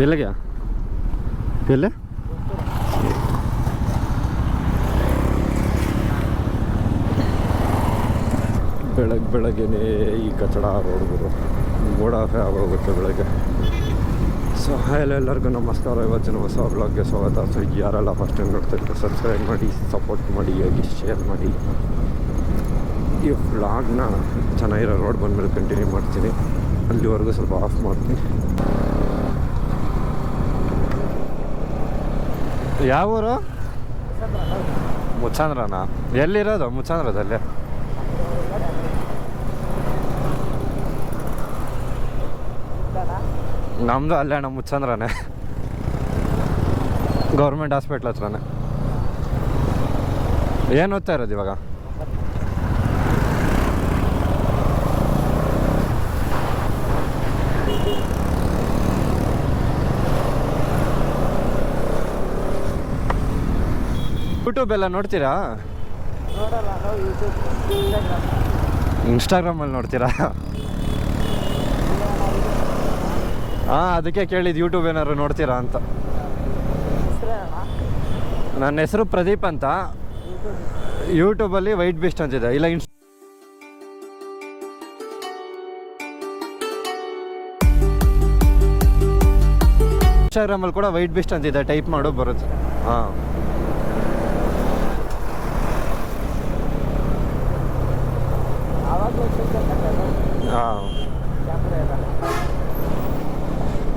ಎಲ್ಲಿಗೆ ಎಲ್ಲೇ ಬೆಳಗ್ಗೆನೇ ಈ ಕಚಡ ರೋಡ್ಗಳು ಗೋಡಾಫೆ ಆಗೋಗುತ್ತೆ ಬೆಳಗ್ಗೆ. ಸೊ ಎಲ್ಲರಿಗೂ ನಮಸ್ಕಾರ. ಇವತ್ತಿನ ಹೊಸ ಬ್ಲಾಗ್ಗೆ ಸ್ವಾಗತ. ಸೊ ಯಾರೆಲ್ಲ ಫಸ್ಟ್ ಟೈಮ್ ನೋಡ್ತಾಯಿದ್ರೆ ಸಬ್ಸ್ಕ್ರೈಬ್ ಮಾಡಿ, ಸಪೋರ್ಟ್ ಮಾಡಿ, ಹಾಗೆ ಶೇರ್ ಮಾಡಿ. ಈ ವ್ಲಾಗ್ನ ಚೆನ್ನಾಗಿರೋ ರೋಡ್ ಬಂದಮೇಲೆ ಕಂಟಿನ್ಯೂ ಮಾಡ್ತೀನಿ. ಅಲ್ಲಿವರೆಗೂ ಸ್ವಲ್ಪ ಆಫ್ ಮಾಡ್ತೀನಿ. ಯಾವ ಊರು? ಮುಚ್ಚಾಂದ್ರನ. ಎಲ್ಲಿರೋದು ಮುಚ್ಚಾಂದ್ರದಲ್ಲಿ? ನಮ್ಮದು ಅಲ್ಲೇ ಅಣ್ಣ, ಮುಚ್ಚಾಂದ್ರನೇ, ಗೌರ್ಮೆಂಟ್ ಹಾಸ್ಪಿಟ್ಲ್ ಹತ್ರನೇ. ಏನು ಓದ್ತಾ ಇರೋದು ಇವಾಗ? ಯೂಟ್ಯೂಬ್ ಎಲ್ಲ ನೋಡ್ತೀರಾ? ಇನ್ಸ್ಟಾಗ್ರಾಮಲ್ಲಿ ನೋಡ್ತೀರಾ? ಹಾಂ, ಅದಕ್ಕೆ ಕೇಳಿದ್ದು ಯೂಟ್ಯೂಬ್ ಏನಾದ್ರು ನೋಡ್ತೀರಾ ಅಂತ. ನನ್ನ ಹೆಸರು ಪ್ರದೀಪ್ ಅಂತ. ಯೂಟ್ಯೂಬಲ್ಲಿ ವೈಟ್ ಬೀಸ್ಟ್ ಅಂತಿದೆ. ಇಲ್ಲ ಇನ್ಸ್ಟಾಗ್ರಾಮಲ್ಲಿ ಕೂಡ ವೈಟ್ ಬೀಸ್ಟ್ ಅಂತಿದೆ, ಟೈಪ್ ಮಾಡು ಬರುತ್ತೆ. ಹಾಂ, ಹಾಂ,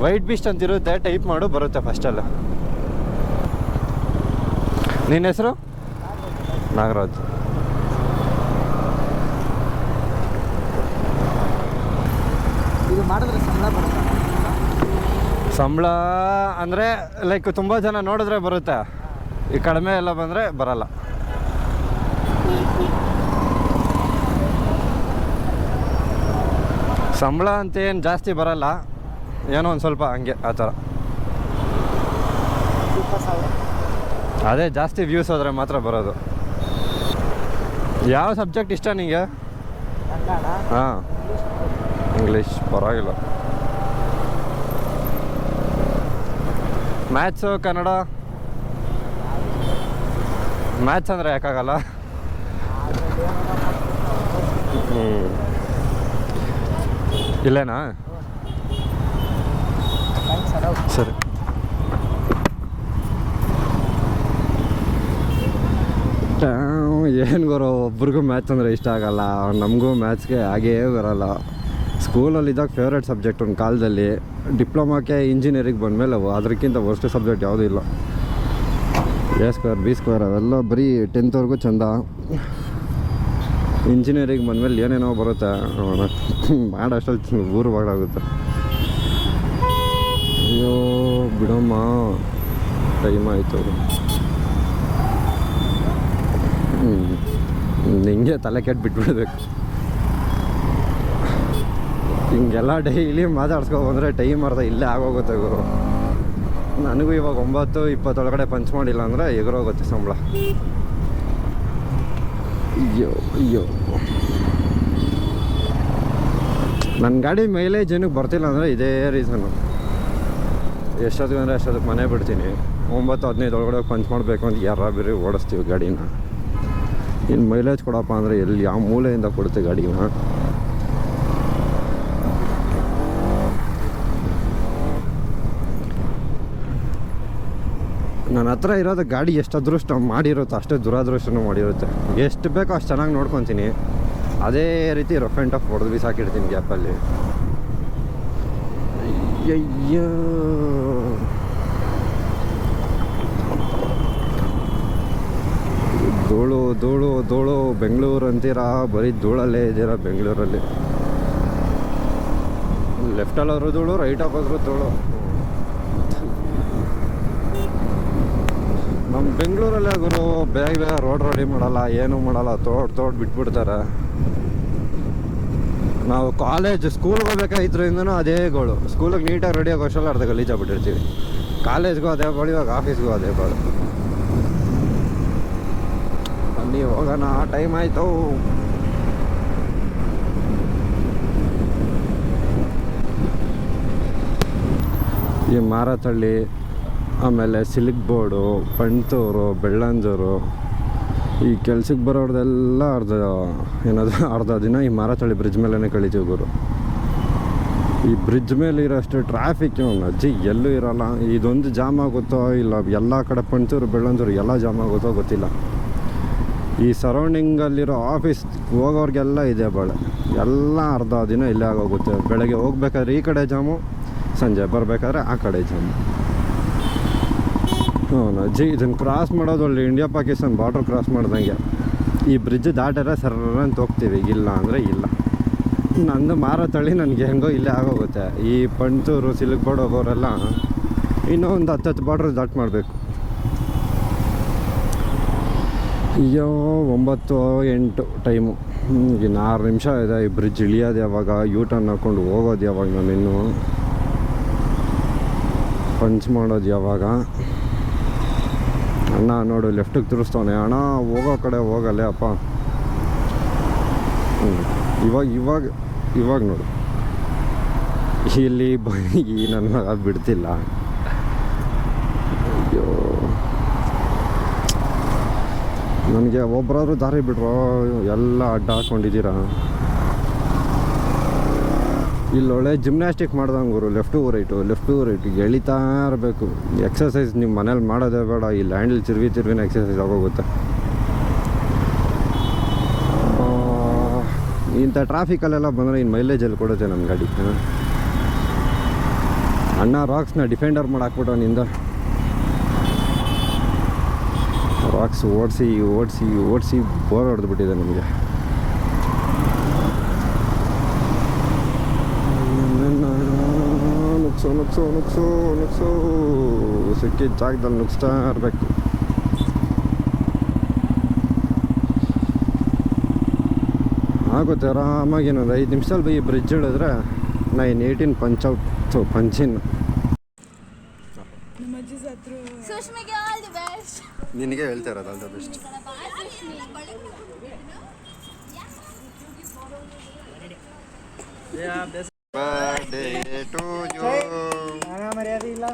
ವೈಟ್ ಬೀಸ್ಟ್ ಅಂತಿರುತ್ತೆ, ಟೈಪ್ ಮಾಡು ಬರುತ್ತೆ ಫಸ್ಟಲ್ಲ. ನಿನ್ನ ಹೆಸರು? ನಾಗರಾಜ್. ಇದು ಮಾಡಿದ್ರೆ ಸಂಬಳ ಬರುತ್ತೆ? ಸಂಬಳ ಅಂದರೆ ಲೈಕ್ ತುಂಬ ಜನ ನೋಡಿದ್ರೆ ಬರುತ್ತೆ, ಈ ಕಡಿಮೆ ಎಲ್ಲ ಬಂದರೆ ಬರಲ್ಲ. ಸಂಬಳ ಅಂತ ಏನು ಜಾಸ್ತಿ ಬರಲ್ಲ, ಏನೋ ಒಂದು ಸ್ವಲ್ಪ ಹಂಗೆ ಆ ಥರ. ಅದೇ ಜಾಸ್ತಿ ವ್ಯೂಸ್ ಹೋದರೆ ಮಾತ್ರ ಬರೋದು. ಯಾವ ಸಬ್ಜೆಕ್ಟ್ ಇಷ್ಟ ನಿಮಗೆ? ಹಾಂ, ಇಂಗ್ಲೀಷ್ ಪರವಾಗಿಲ್ಲ. ಮ್ಯಾಥ್ಸು, ಕನ್ನಡ? ಮ್ಯಾಥ್ಸ್ ಅಂದರೆ ಯಾಕಾಗಲ್ಲ? ಹ್ಞೂ, ಇಲ್ಲೇನಾ? ಸರಿ. ಏನು ಗುರು, ಒಬ್ರಿಗೂ ಮ್ಯಾಥ್ಸ್ ಅಂದರೆ ಇಷ್ಟ ಆಗಲ್ಲ. ನಮಗೂ ಮ್ಯಾಥ್ಸ್ಗೆ ಹಾಗೇ ಬರಲ್ಲ. ಸ್ಕೂಲಲ್ಲಿದ್ದಾಗ ಫೇವ್ರೇಟ್ ಸಬ್ಜೆಕ್ಟ್ ಒಂದು ಕಾಲದಲ್ಲಿ. ಡಿಪ್ಲೊಮಾಕ್ಕೆ ಇಂಜಿನಿಯರಿಂಗ್ ಬಂದಮೇಲೆ ಅದಕ್ಕಿಂತ ವರ್ಸ್ಟ್ ಸಬ್ಜೆಕ್ಟ್ ಯಾವುದೂ ಇಲ್ಲ. A² B² ಅವೆಲ್ಲ ಬರೀ 10th ಚೆಂದ. ಇಂಜಿನಿಯರಿಂಗ್ ಬಂದಮೇಲೆ ಏನೇನೋ ಬರುತ್ತೆ, ಮಾಡೋಷ್ಟಲ್ಲಿ ಊರು ಬಾಡಾಗುತ್ತೆ. ಅಯ್ಯೋ ಬಿಡಮ್ಮ, ಟೈಮ್ ಆಯಿತು. ನಿಂಗೆ ತಲೆ ಕೆಟ್ಟು ಬಿಟ್ಬಿಡ್ಬೇಕು. ಹಿಂಗೆಲ್ಲ ಡೈಲಿ ಮಾತಾಡ್ಸ್ಕೊಬಂದರೆ ಟೈಮ್ ಅರ್ಧ ಇಲ್ಲೇ ಆಗೋಗುತ್ತೆ ಗುರು. ನನಗೂ ಇವಾಗ 9:20 ಒಳಗಡೆ ಪಂಚ್ ಮಾಡಿಲ್ಲ ಅಂದರೆ ಎಗರೋಗುತ್ತೆ ಸಂಬಳ. ಅಯ್ಯೋ ಅಯ್ಯೋ, ನನ್ನ ಗಾಡಿ ಮೈಲೇಜ್ ಏನಕ್ಕೆ ಬರ್ತಿಲ್ಲ ಅಂದರೆ ಇದೇ ರೀಸನ್ನು. ಎಷ್ಟೊತ್ತಿಗೆ ಅಂದರೆ ಅಷ್ಟೊತ್ತಿಗೆ ಮನೆ ಬಿಡ್ತೀನಿ. 9:15 ಒಳಗಡೆ ಪಂಚ್ ಮಾಡಬೇಕು ಅಂತ ಯಾರ ಬೇರೆ ಓಡಿಸ್ತೀವಿ ಗಾಡಿನ. ಇನ್ನು ಮೈಲೇಜ್ ಕೊಡಪ್ಪ ಅಂದರೆ ಎಲ್ಲಿ ಯಾವ ಮೂಲೆಯಿಂದ ಕೊಡುತ್ತೆ ಗಾಡಿನ? ನನ್ನ ಹತ್ರ ಇರೋದು ಗಾಡಿ ಎಷ್ಟು ಅದೃಷ್ಟ ಮಾಡಿರುತ್ತೆ ಅಷ್ಟೇ ದುರಾದೃಷ್ಟನೂ ಮಾಡಿರುತ್ತೆ. ಎಷ್ಟು ಬೇಕೋ ಅಷ್ಟು ಚೆನ್ನಾಗಿ ನೋಡ್ಕೊತೀನಿ. ಅದೇ ರೀತಿ ರಫ್ ಆ್ಯಂಡ್ ಟಫ್ ಹೊಡೆದು ಬಿಸಾಕಿಡ್ತೀನಿ ಗ್ಯಾಪಲ್ಲಿ. ಅಯ್ಯೋ, ಧೂಳು ಧೂಳು ಧೂಳು. ಬೆಂಗಳೂರು ಅಂತೀರಾ, ಬರೀ ಧೂಳಲ್ಲೇ ಇದ್ದೀರಾ ಬೆಂಗಳೂರಲ್ಲಿ. ಲೆಫ್ಟಲ್ಲಿ ಹೋದ್ರೂ ಧೂಳು, ರೈಟಾಗಿ ಹೋದ್ರೂ ಧೂಳು. ನಮ್ಮ ಬೆಂಗಳೂರಲ್ಲೇ ಗುರು ಬೇಗ ರೋಡ್ ರೆಡಿ ಮಾಡಲ್ಲ, ಏನೂ ಮಾಡಲ್ಲ, ತೋಡ್ ಬಿಟ್ಬಿಡ್ತಾರೆ. ನಾವು ಕಾಲೇಜ್ ಸ್ಕೂಲ್ಗೆ ಹೋಗ್ಬೇಕಾಗಿದ್ರಿಂದನೂ ಅದೇ ಗೋಳು. ಸ್ಕೂಲಿಗೆ ನೀಟಾಗಿ ರೆಡಿ ಆಗೋ ವರ್ಷಲ್ಲ ಅರ್ಧ ಗಲೀಜಾಗ್ಬಿಟ್ಟಿರ್ತೀವಿ. ಕಾಲೇಜ್ಗೂ ಅದೇ ಗೋಳು, ಇವಾಗ ಆಫೀಸ್ಗೂ ಅದೇ ಗೋಳು. ಅಲ್ಲಿ ಹೋಗೋಣ, ಟೈಮ್ ಆಯಿತು. ಈ ಮಾರತಳ್ಳಿ, ಆಮೇಲೆ ಸಿಲ್ಕ್ ಬೋರ್ಡು, ಪಂತೂರು, ಬೆಳ್ಳಂಜೂರು, ಈ ಕೆಲ್ಸಕ್ಕೆ ಬರೋರ್ದೆಲ್ಲ ಅರ್ಧ ದಿನ ಈ ಮಾರತಳ್ಳಿ ಬ್ರಿಡ್ಜ್ ಮೇಲೇ ಕಳಿತೀವಿ ಗುರು. ಈ ಬ್ರಿಡ್ಜ್ ಮೇಲೆ ಇರೋಷ್ಟು ಟ್ರಾಫಿಕ್ ಅಜ್ಜಿ ಎಲ್ಲೂ ಇರೋಲ್ಲ. ಇದೊಂದು ಜಾಮ್ ಆಗುತ್ತೋ ಇಲ್ಲ ಎಲ್ಲ ಕಡೆ ಪಂಚೂರು ಬೆಳ್ಳಂದೂರು ಎಲ್ಲ ಜಾಮ್ ಆಗುತ್ತೋ ಗೊತ್ತಿಲ್ಲ. ಈ ಸರೌಂಡಿಂಗಲ್ಲಿರೋ ಆಫೀಸ್ ಹೋಗೋರಿಗೆಲ್ಲ ಇದೆ ಬಾಳೆ, ಎಲ್ಲ ಅರ್ಧ ದಿನ ಇಲ್ಲೇ ಆಗೋಗುತ್ತೆ. ಬೆಳಗ್ಗೆ ಹೋಗ್ಬೇಕಾದ್ರೆ ಈ ಕಡೆ ಜಾಮು, ಸಂಜೆ ಬರಬೇಕಾದ್ರೆ ಆ ಕಡೆ ಜಾಮು. ಅಜ್ಜಿ ಇದನ್ನು ಕ್ರಾಸ್ ಮಾಡೋದು ಒಳ್ಳೆ ಇಂಡಿಯಾ ಪಾಕಿಸ್ತಾನ್ ಬಾರ್ಡ್ರ್ ಕ್ರಾಸ್ ಮಾಡ್ದಂಗೆ. ಈ ಬ್ರಿಡ್ಜ್ ದಾಟರೆ ಸರ್ರಂತ ಹೋಗ್ತೀವಿ, ಇಲ್ಲ ಅಂದರೆ ಇಲ್ಲ. ನಂದು ಮಾರತಳ್ಳಿ ನನಗೆ ಹೆಂಗೋ ಇಲ್ಲೇ ಆಗೋಗುತ್ತೆ. ಈ ಪಂಚೂರು, ಸಿಲ್ಕ್ ಬೋರ್ಡ್ ಹೋಗೋರೆಲ್ಲ ಇನ್ನೂ ಒಂದು 10 ಬಾರ್ಡ್ರ್ ದಾಟ್ ಮಾಡಬೇಕು. ಅಯ್ಯೋ 9-8 ಟೈಮು, ಇನ್ನು 6 ನಿಮಿಷ ಇದೆ. ಈ ಬ್ರಿಡ್ಜ್ ಇಳಿಯೋದು ಯಾವಾಗ, ಯೂ ಟರ್ನ್ ಹಾಕ್ಕೊಂಡು ಹೋಗೋದು ಯಾವಾಗ, ನಾನಿನ್ನು ಪಂಚ್ ಮಾಡೋದು ಯಾವಾಗ. ಅಣ್ಣ ನೋಡು ಲೆಫ್ಟಿಗೆ ತಿರುಗಿಸ್ತವನೆ. ಅಣ್ಣ ಹೋಗೋ ಕಡೆ ಹೋಗಲ್ಲೇ ಅಪ್ಪ. ಇವಾಗ ನೋಡು ಇಲ್ಲಿ ಈ ನನ್ನ ಮಗ ಬಿಡ್ತಿಲ್ಲ. ಅಯ್ಯೋ ನನಗೆ ಒಬ್ಬರಾದ್ರೂ ದಾರಿ ಬಿಡ್ರೋ, ಎಲ್ಲ ಅಡ್ಡ ಹಾಕ್ಕೊಂಡಿದ್ದೀರಾ. ಇಲ್ಲೊಳ್ಳೆ ಜಿಮ್ನಾಸ್ಟಿಕ್ ಮಾಡ್ದಂಗೆ ಗುರು, ಲೆಫ್ಟು ರೈಟು ಎಳಿತಾ ಇರಬೇಕು. ಎಕ್ಸಸೈಸ್ ನಿಮ್ಮ ಮನೇಲಿ ಮಾಡೋದೇ ಬೇಡ, ಈ ಲ್ಯಾಂಡಲ್ಲಿ ತಿರ್ವಿನ ಎಕ್ಸಸೈಸ್ ಆಗೋಗುತ್ತೆ. ಇಂಥ ಟ್ರಾಫಿಕಲ್ಲೆಲ್ಲ ಬಂದರೆ ಇನ್ನು ಮೈಲೇಜಲ್ಲಿ ಕೊಡುತ್ತೆ ನಮ್ಮ ಗಾಡಿ. ಅಣ್ಣ ರಾಕ್ಸ್ನ ಡಿಫೆಂಡರ್ ಮಾಡಿ ಹಾಕ್ಬಿಟ್ಟವನಿಂದ. ರಾಕ್ಸ್ ಓಡಿಸಿ ಬೋರ್ ಹೊಡೆದ್ಬಿಟ್ಟಿದೆ ನಮಗೆ. ನುಗ್ಸು ಸಿಕ್ಕಿದ ಜಾಗದಲ್ಲಿ ನುಗ್ಸ್ತಾ ಇರಬೇಕು. ಆಗುತ್ತೆ ಆರಾಮಾಗಿ. ಇನ್ನೊಂದು 5 ನಿಮಿಷದಲ್ಲಿ ಈ ಬ್ರಿಡ್ಜ್ ಹಿಡಿದ್ರೆ 9-18 ಪಂಚಿನ್. ನಿನಗೆ ಹೇಳ್ತಾ ಇರೋದು all the best. Birthday to you. ಮರ್ಯಾದೆ ಇಲ್ಲ,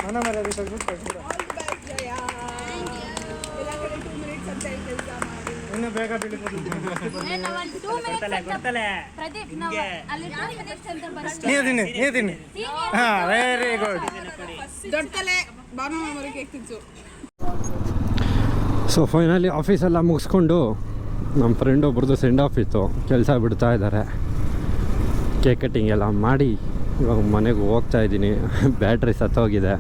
ಮನ ಮರ್ಯಾದೆ ಕಳ್ಬಿಟ್ಟು ಇನ್ನು ಬೇಗ ನೀತೀನಿ. ಹಾಂ, ವೆರಿ ಗುಡ್. ಸೊ ಫೈನಲಿ ಆಫೀಸೆಲ್ಲ ಮುಗಿಸ್ಕೊಂಡು ನಮ್ಮ ಫ್ರೆಂಡ್ ಒಬ್ರದ್ದು ಸೆಂಡ್ ಆಫ್ ಇತ್ತು, ಕೆಲಸ ಬಿಡ್ತಾ ಇದ್ದಾರೆ. ಕೇಕ್ ಕಟ್ಟಿಂಗ್ ಎಲ್ಲ ಮಾಡಿ ಇವಾಗ ಮನೆಗೆ ಹೋಗ್ತಾ ಇದ್ದೀನಿ. ಬ್ಯಾಟ್ರಿ ಸತ್ತೋಗಿದೆ.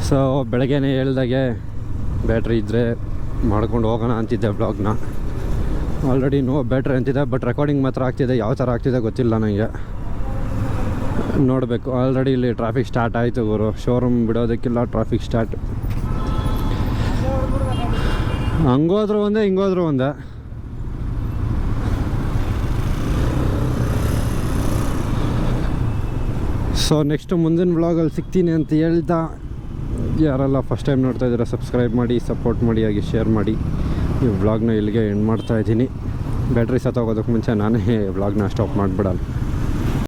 ಸೊ ಬೆಳಗ್ಗೆನೇ ಹೇಳ್ದಾಗೆ ಬ್ಯಾಟ್ರಿ ಇದ್ದರೆ ಮಾಡ್ಕೊಂಡು ಹೋಗೋಣ ಅಂತಿದ್ದೆ ಬ್ಲಾಗ್ನ. ಆಲ್ರೆಡಿ ನೋ ಬ್ಯಾಟ್ರಿ ಅಂತಿದ್ದೆ, ಬಟ್ ರೆಕಾರ್ಡಿಂಗ್ ಮಾತ್ರ ಆಗ್ತಿದೆ. ಯಾವ ಥರ ಆಗ್ತಿದೆ ಗೊತ್ತಿಲ್ಲ ನನಗೆ, ನೋಡಬೇಕು. ಆಲ್ರೆಡಿ ಇಲ್ಲಿ ಟ್ರಾಫಿಕ್ ಸ್ಟಾರ್ಟ್ ಆಯಿತು ಗುರು. ಶೋರೂಮ್ ಬಿಡೋದಕ್ಕಿಲ್ಲ, ಟ್ರಾಫಿಕ್ ಸ್ಟಾರ್ಟ್. ಹಂಗೋದ್ರು ಒಂದೇ, ಹಿಂಗೋದ್ರು ಒಂದೇ. ಸೊ ನೆಕ್ಸ್ಟು ಮುಂದಿನ ಬ್ಲಾಗಲ್ಲಿ ಸಿಗ್ತೀನಿ ಅಂತ ಹೇಳ್ತಾ, ಯಾರೆಲ್ಲ ಫಸ್ಟ್ ಟೈಮ್ ನೋಡ್ತಾ ಇದ್ದೀರಾ ಸಬ್ಸ್ಕ್ರೈಬ್ ಮಾಡಿ, ಸಪೋರ್ಟ್ ಮಾಡಿ, ಹಾಗೆ ಶೇರ್ ಮಾಡಿ. ಈ ವ್ಲಾಗ್ನ ಇಲ್ಲಿಗೆ ಎಂಡ್ ಮಾಡ್ತಾಯಿದ್ದೀನಿ. ಬ್ಯಾಟ್ರಿ ಸತ್ತೋಗೋದಕ್ಕೆ ಮುಂಚೆ ನಾನೇ ವ್ಲಾಗ್ನ ಸ್ಟಾಪ್ ಮಾಡಿಬಿಡಲ್ಲ.